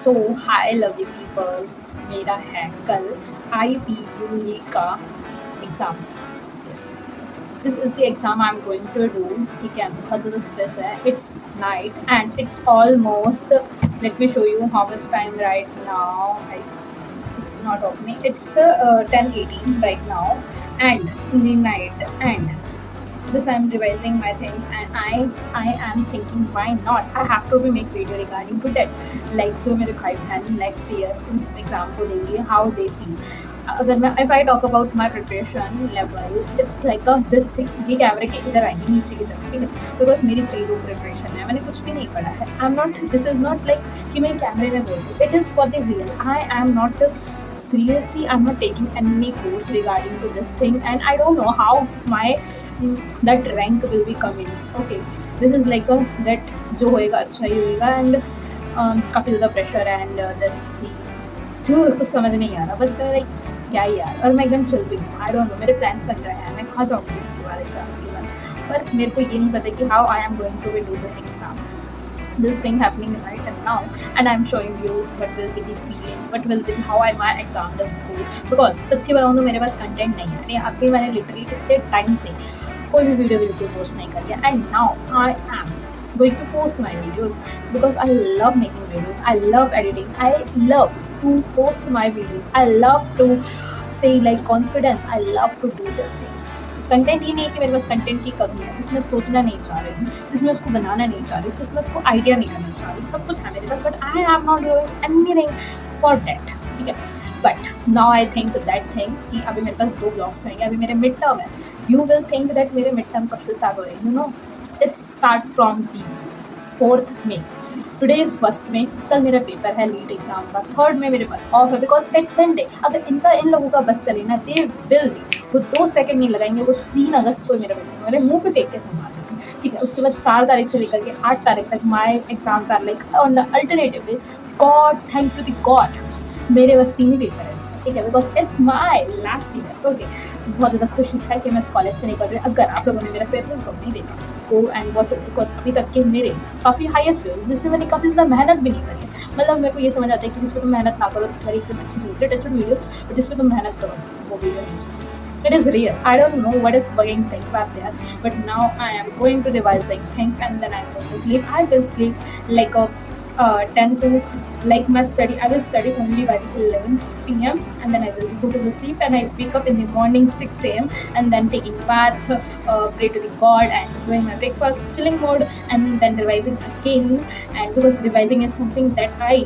सो हाय lovely peoples, मेरा है कल IPU का exam. Yes, this is the exam I am going to do. ठीक है, बहुत ज़्यादा स्ट्रेस है। It's night and it's almost, let me show you how much time right now. It's not opening. It's 10:18 right now and in the night, and this I'm revising my things, and I am thinking why not I have to be make video regarding to that, like जो मेरे भाई बहन next year इस exam को देंगे, how they feel। अगर मैं if I talk about my preparation level, it's like a this thing, ये कैमरे के इधर आएंगे नीचे की तरफ, ठीक है, बिकॉज मेरी जीरो प्रिपरेशन है, मैंने कुछ भी नहीं पढ़ा है। आई am not, this is not like कि मैं कैमरे में बोल रही हूँ, it is for the real. I am not seriously, I'm not taking any course regarding to this thing, and I don't know how my that rank will be coming। okay, this is like a that जो होएगा अच्छा ही होएगा, and काफ़ी ज़्यादा pressure है, and let's see, जो कुछ समझ नहीं आ रहा, बट लाइक क्या ही यार। और मैं एकदम चल रही हूँ, आई डोंट नो मेरे प्लान्स बन रहे हैं, मैं कहाँ जाऊँगी इसके बाद एग्जाम्स के बाद, पर मेरे को ये नहीं पता कि how I am going to do this exam. This thing happening right now, and I'm showing you what will be the feeling, what will be how my exam does go, because सच्ची बताऊँ तो मेरे पास content नहीं है। नहीं, अभी मैंने literally कितने टाइम से कोई भी वीडियो बिल्कुल पोस्ट नहीं कर दिया, and now I am going to post my videos because I love making videos, I love editing, I love to post my videos, I love to say like confidence, I love to do these things। Content ये नहीं है कि मेरे पास content की कमी है, जिसमें सोचना नहीं चाह रही हूँ, जिसमें उसको बनाना नहीं चाह रही, जिसमें उसको आइडिया नहीं करना चाह रही, सब कुछ है मेरे पास, but I am not doing anything for that. ठीक है, but now I think that thing कि अभी मेरे पास 2 ब्लॉग्स चाहिए, अभी मेरे मिड टर्म है। यू विल थिंक दैट मेरे मिड टर्म कब से स्टार्ट हो रहे हैं, you know it's start from the 4th May। Today is 1st May, कल मेरा पेपर है लीड एग्जाम का। 3rd May मेरे पास ऑफ है बिकॉज इट्स संडे। अगर इन लोगों का बस चले ना, दे विल, वो 2 सेकंड नहीं लगाएंगे, वो 3 अगस्त को मेरा पेपर मेरे मुंह पे फेंक के संभाल देते हैं। ठीक है, उसके बाद 4 तारीख से लेकर के 8 तारीख तक my exams are like on the alternative days. God, thank to the God, मेरे बस 3 ही पेपर है। ठीक है, because it's my last year. Okay, बहुत ज़्यादा खुशी है कि मैं इस कॉलेज से निकल रही हूँ। अगर आप लोगों ने मेरा फेयरवेल कब नहीं देखा, go and watch it, because अभी तक के मेरे काफ़ी हाईएस्ट वीडियो जिसमें मैंने काफ़ी ज़्यादा मेहनत भी नहीं करी है। मतलब मेरे को ये समझ आता है कि जिसमें तुम मेहनत ना करो तो मेरी एकदम अच्छी चीज़ है वीडियो, बट जिसमें तुम मेहनत करो वो वीडियो नहीं चाहिए। It is real. I don't know what is fucking things out there, but now I am going to revising things, and then I'm going to sleep. I will sleep like a 10 to like my study. I will study only by 11 p.m. and then I will go to the sleep, and I wake up in the morning 6 a.m. and then taking bath, pray to the God, and doing my breakfast, chilling mode, and then revising again. And because revising is something that I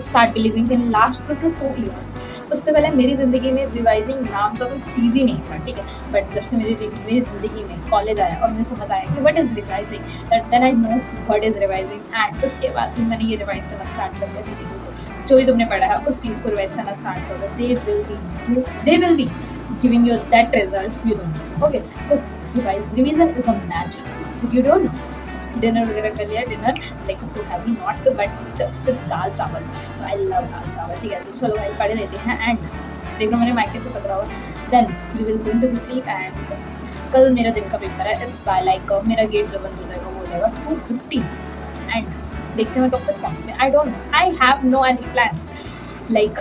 start believing in last 2 years। उससे पहले मेरी ज़िंदगी में revising नाम का कोई चीज़ ही नहीं था। ठीक है, बट जब से मेरी ज़िंदगी में कॉलेज आया और मुझे समझ आया कि what is revising, that then I know what is revising, and उसके बाद से मैंने ये रिवाइज करना स्टार्ट कर दिया। जो भी तुमने पढ़ा है उस चीज़ को रिवाइज करना स्टार्ट कर दो, they will be giving you that result you don't. Okay, revision is a magic, you don't know. Dinner वगैरह कर लिया, dinner like so heavy not, but it's dal chawal, I love दाल चावल। ठीक है, तो चलो भाई पढ़ लेते हैं, एंड देख लो मैंने माइके से पकड़ा हुआ, then we will going to sleep. And just कल मेरा दिन का पेपर है, इट्स बाय लाइक मेरा गेट जो बंद हो जाएगा वो हो जाएगा 2:50, एंड देखते हैं मैं कब तक पहुँचते हैं। I don't know, I have no any plans, like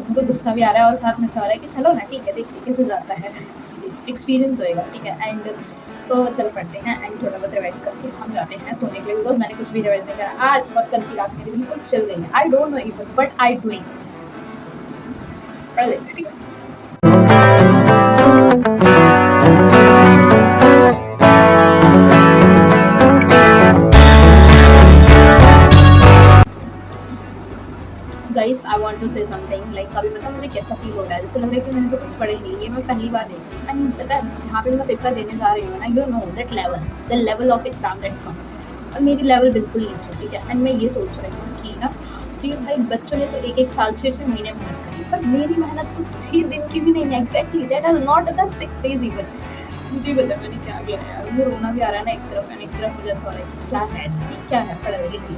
मुझे गुस्सा भी आ रहा है और साथ में से आ रहा है कि चलो ना, ठीक है, देखते कैसे जाता है, एक्सपीरियंस होएगा। ठीक है, एंड तो चलो पढ़ते हैं, एंड थोड़ा बहुत रिवाइज करके हम जाते हैं सोने के लिए, बिकॉज मैंने कुछ भी रिवाइज नहीं करा आज, और कल की रात मेरी बिल्कुल चल गई है। I don't know even but I doing, पढ़ लेते हैं। ठीक है, guys I want to say something, like अभी पता मुझे कैसा फील हो रहा है, जैसे लग रहा है कि मैंने तो कुछ पढ़ा ही नहीं, ये मैं पहली बार देख रही हूँ। एंड पता है जहाँ पे मैं पेपर देने जा रही हूँ ना, you know that level, the level of exam that come, और मेरी लेवल बिल्कुल नीचे। ठीक है, एंड मैं ये सोच रही हूँ कि ना, कि भाई बच्चों ने तो 1 साल 6 महीने मेहनत करी, पर मेरी मेहनत तो 6 दिन की भी नहीं है। Exactly that is not the 6 days even. मुझे पता मैंने क्या किया यार, मुझे रोना भी आ रहा है ना एक तरफ, एंड एक तरफ मुझे ऐसा हो रहा है क्या है, क्या है पढ़ा लिख ली।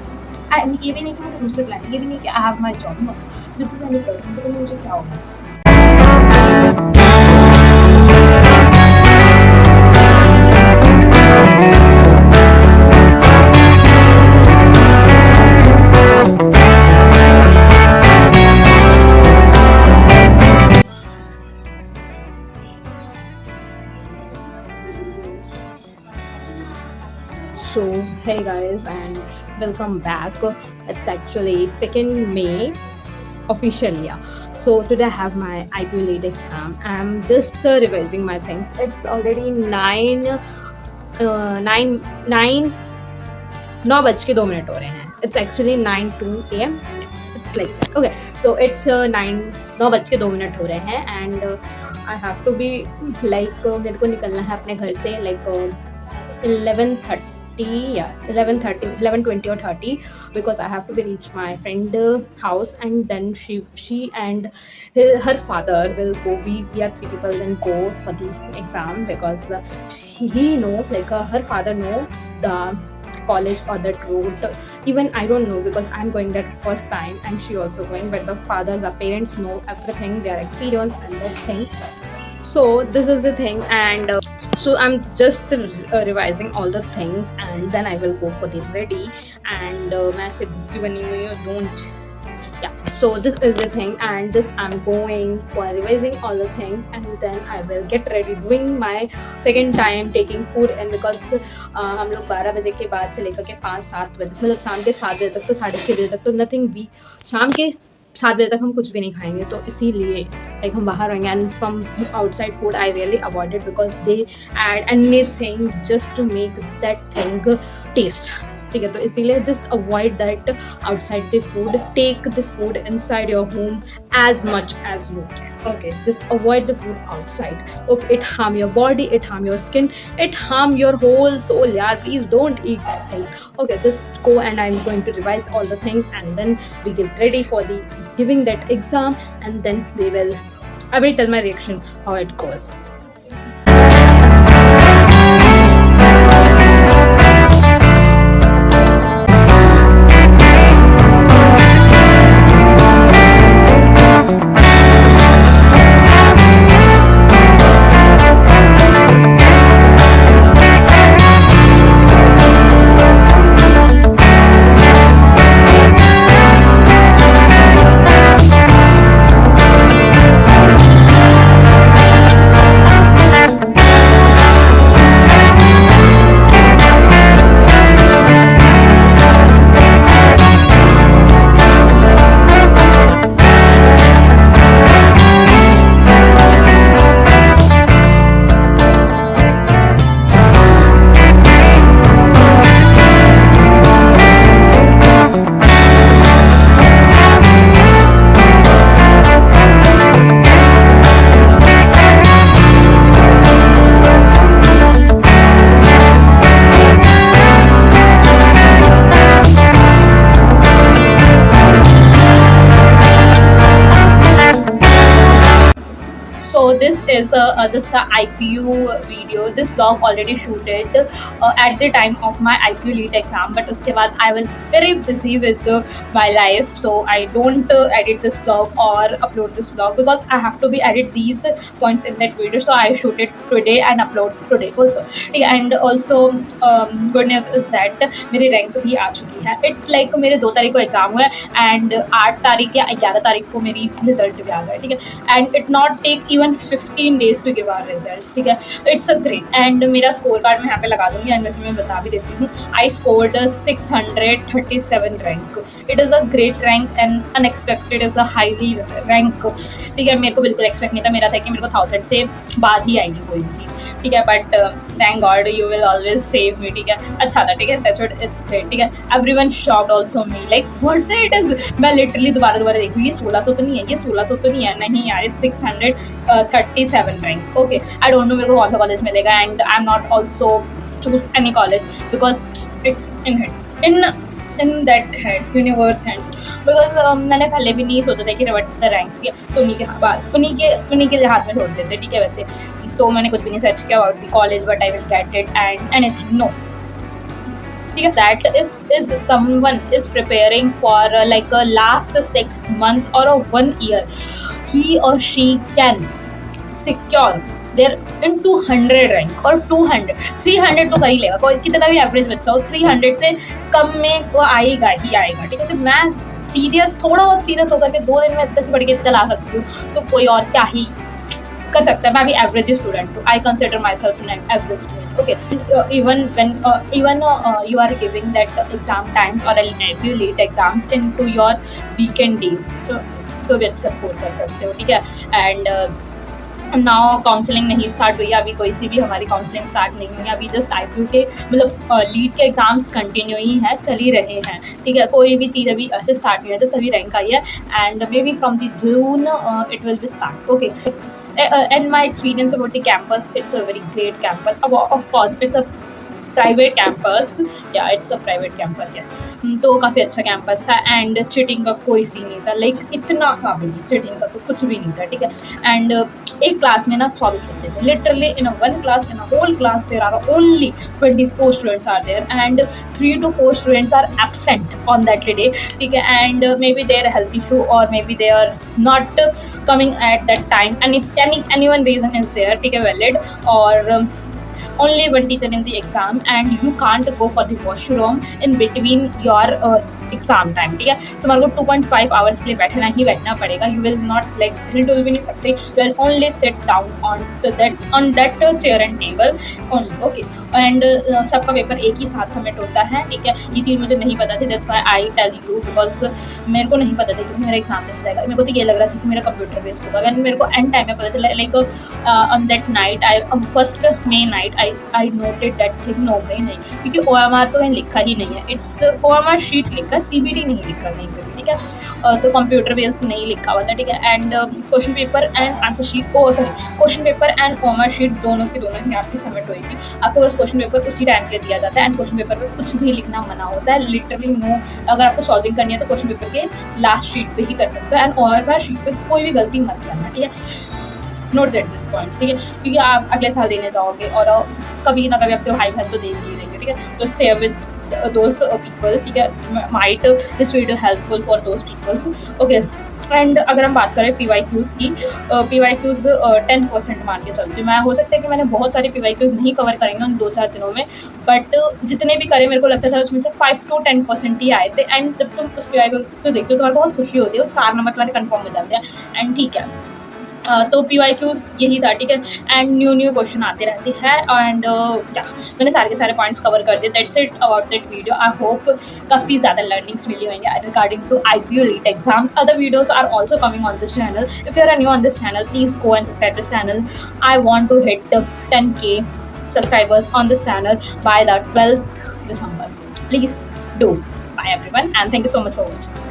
ये भी नहीं कि मुझे दूसरे प्लान, ये भी नहीं कि I have my job, no, जब भी मैंने पढ़ा पता नहीं मुझे क्या होगा। Hey guys, and welcome back. It's actually 2nd May officially. Yeah. So today I have my IPU lead exam. I'm just revising my things. It's already 9 9 हो रहे हैं. It's actually 9:02 a.m. It's like that. Okay. So it's 9 हो रहे हैं and I have to be like मेरे को निकलना है अपने घर से like 11:30, yeah, 11:20 or 30, because I have to be reach my friend house, and then she and her father will go. We are 3 people then go for the exam, because he know, like her father know the college or that route. Even I don't know, because I'm going that first time and she also going, but the parents know everything, their experience and that thing. So this is the thing, and so I'm just revising all the things, and then I will go for the ready. And मैं ऐसे भूखी बनी हुई हूँ, don't. Yeah, so this is the thing, and just I'm going for revising all the things, and then I will get ready, doing my second time taking food. And because हम लोग 12 बजे के बाद से लेकर के 5-7 बजे, मतलब शाम के 7 बजे तक, तो 6:30 बजे तक तो नथिंग भी, शाम के 7 बजे तक हम कुछ भी नहीं खाएंगे, तो इसीलिए लाइक हम बाहर रहेंगे. And from outside food I really avoided, because they add anything just to make that thing taste. ठीक है, तो इसीलिए just avoid that outside the food. Take the food inside your home as much as you can. Okay, just avoid the food outside. Okay, it harm your body, it harm your skin, it harm your whole soul. Yeah, please don't eat that thing. Okay, just go, and I'm going to revise all the things, and then we get ready for the giving that exam, and then I will tell my reaction how it goes. So this is just the IPU video. This vlog already shooted at the time of my IPU lead exam, but uske baad I was very busy with my life, so I don't edit this vlog or upload this vlog, because I have to be edit these points in that video. So I shoot it today and upload today also. And also good news is that मेरी rank भी आ चुकी है. It's like मेरे 2 तारीख को exam हुआ है, and 8 तारीख या 11 तारीख को मेरी रिजल्ट भी आ गया. ठीक है, and it not take even 15 days to give our results. ठीक है, it's a great. and मेरा स्कोर कार्ड मैं यहाँ पे लगा दूंगी, एंड वैसे मैं बता भी देती हूँ. I scored 637 rank. It is a great rank and unexpected is a highly rank. ठीक है, मेरे को बिल्कुल एक्सपेक्ट नहीं था. मेरा था कि मेरे को 1000 से बाद ही आएगी कोई भी चीज़. ठीक है, but thank God you will always save me. ठीक है, अच्छा था. ठीक है, दैट्स व्हाट, इट्स ग्रेट. ठीक है, everyone shocked also me, like what it is. मैं लिटरली दोबारा देखूँ, ये 1600 तो नहीं है, ये 1600 तो नहीं है. नहीं यार, 637 rank. Okay, I don't no मेरे को कौन सा कॉलेज मिलेगा, and I am not also choose any college, because it's in that hands, universe hands. Because मैंने पहले भी नहीं सोचा था कि व्हाट इज द रैंक्स किया, तो उन्हीं के हाथ में छोड़ देते. ठीक है, वैसे तो मैंने कुछ भी नहीं सर्च किया about the college, but I will get it and anything. No, ठीक है, that if someone is preparing for like last 6 months or 1 year, he or she can secure there in 200 rank, और 300 तो कर ही लेगा. कोई कितना भी एवरेज बच्चा हो, 300 से कम में वो आएगा ही आएगा. ठीक है, तो मैं थोड़ा बहुत सीरियस होकर के 2 दिन में 10 पढ़ के चला सकती हूँ, तो कोई और क्या ही कर सकता है. मैं भी एवरेज स्टूडेंट हूँ. I consider my self an average student. Okay, even you are giving that exam times or if you late exams into your weekend days, तो भी अच्छा स्कोर कर सकते हो. ठीक है. एंड नाउ काउंसलिंग नहीं स्टार्ट हुई है अभी, कोई सी भी हमारी काउंसलिंग स्टार्ट नहीं हुई है अभी. जस्ट IPU के मतलब लीड के एग्जाम्स कंटिन्यू ही हैं, चल ही रहे हैं. ठीक है. कोई भी चीज़ अभी ऐसे स्टार्ट नहीं है, तो सभी रैंक आई है and may B from the June it will be start. Okay. And my experience about the campus, it's a very great campus. Of course it's a private campus. या इट्स अ प्राइवेट कैंपस. या तो काफ़ी अच्छा campus था and cheating का कोई scene नहीं था. लाइक इतना सा भी नहीं, चीटिंग का तो कुछ भी नहीं था. ठीक है. एंड एक क्लास में ना 24 बच्चे थे. Literally in one class, in whole class there are only 24 students are there and 3 to 4 students are absent on that day. ठीक है. And may be their health issue और may be they are not coming at that time. Any one reason is there. ठीक है. Valid. और only one teacher in the exam and you can't go for the washroom in between your exam time. ठीक है. तुम्हारे को 2.5 hours के लिए बैठना ही बैठना पड़ेगा. You will not like hill भी नहीं सकते. You will only sit down on that chair and table only. Okay. And सबका पेपर एक ही साथ सबमिट होता है. ठीक है. ये चीज़ मुझे नहीं पता थी. That's why I tell you because मेरे को नहीं पता था कि मेरा एग्जाम कैसे जाएगा. मेरे को तो ये लग रहा था कि मेरा कंप्यूटर बेस्ड होगा. वैन मेरे को एंड टाइम में पता चला like on that night first May night I noted that thing. No भाई नहीं, क्योंकि OMR तो कहीं लिखा ही नहीं है. इट्स OMR शीट लिखा, CBT नहीं लिखा कहीं पे भी. ठीक है. तो कंप्यूटर बेस्ड नहीं लिखा हुआ था. ठीक है. And question paper and answer sheet question paper and OMR sheet दोनों की दोनों ही आपकी सबमिट होगी. आपको बस क्वेश्चन पेपर उसी टाइम पे दिया जाता है एंड क्वेश्चन पेपर पर कुछ भी लिखना मना होता है. Literally no. अगर आपको सॉल्विंग करनी है तो क्वेश्चन पेपर के लास्ट शीट पे ही कर सकते हो एंड OMR शीट पे कोई भी गलती मत करना. ठीक है. Note that this point. ठीक है. क्योंकि आप अगले साल देने जाओगे और कभी ना कभी आपके भाई बहन तो दे ही देंगे. ठीक है. तो शेयर विद those people. ठीक है. might this video helpful for those people. Okay. And अगर हम बात करें PYQs की, PYQs 10% मान के चलती हूँ मैं. हो सकता है कि मैंने बहुत सारे PYQs नहीं कवर करेंगे उन 2-4 दिनों में, बट जितने भी करे मेरे को लगता था उसमें से 5 to 10% ही आए थे. एंड जब तुम उस PYQ को देखते हो तुम्हारे बहुत खुशी होती है. 4 नंबर तुम्हारे कन्फर्म हो जाते हैं एंड ठीक है. तो PYQs यही था. ठीक है. एंड न्यू क्वेश्चन आते रहते हैं एंड क्या मैंने सारे के सारे पॉइंट्स कवर कर दिए. That's it about that video. I hope काफ़ी ज़्यादा लर्निंग्स मिली होंगे regarding to IPU LEET exams. Other videos are also coming on this channel. If you are new on this channel please go and subscribe this channel. I want to hit 10K subscribers on this channel by the 12th December. Please do. Bye everyone and thank you so much for watching.